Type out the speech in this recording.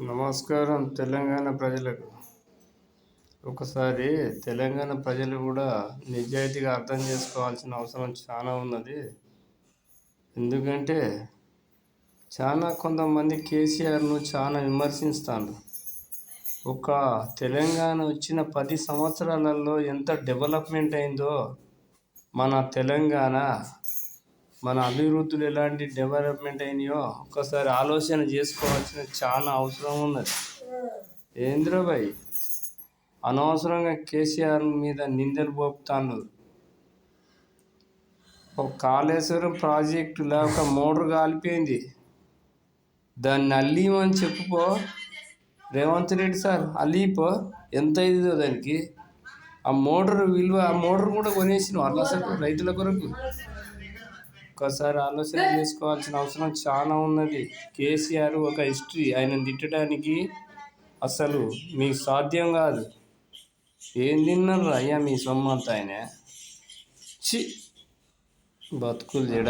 నమస్కారం తెలంగాణ ప్రజలకు. ఒకసారి తెలంగాణ ప్రజలు కూడా నిజాయితీగా అర్థం చేసుకోవాల్సిన అవసరం చాలా ఉన్నది. ఎందుకంటే కొంతమంది కేసీఆర్ను చాలా విమర్శిస్తాను. ఒక తెలంగాణ వచ్చిన 10 సంవత్సరాలలో ఎంత డెవలప్మెంట్ అయిందో మన తెలంగాణ, మన అభివృద్ధులు ఎలాంటి డెవలప్మెంట్ అయినాయో ఒక్కసారి ఆలోచన చేసుకోవాల్సిన చాలా అవసరం ఉన్నది. ఏంద్రబాయ్ అనవసరంగా కేసీఆర్ మీద నిందలు పోపుతాను. ఒక కాళేశ్వరం ప్రాజెక్టులో ఒక మోటార్ కాలిపోయింది, దాన్ని అల్లిమని చెప్పుకో రేవంత్ రెడ్డి సార్, అల్లిపో ఎంత అయిందో దానికి. ఆ మోటార్ విలువ, ఆ మోటార్ కూడా కొనేసిన వాళ్ళు అసలు రైతుల కొరకు. ఒక్కసారి ఆలోచన చేసుకోవాల్సిన అవసరం చాలా ఉన్నది. కేసీఆర్ ఒక హిస్టరీ, ఆయన తిట్టడానికి అసలు మీకు సాధ్యం కాదు. ఏం తిన్నారు అయ్యా మీ సొమ్మంతా ఆయన? బతుకులు చెడ.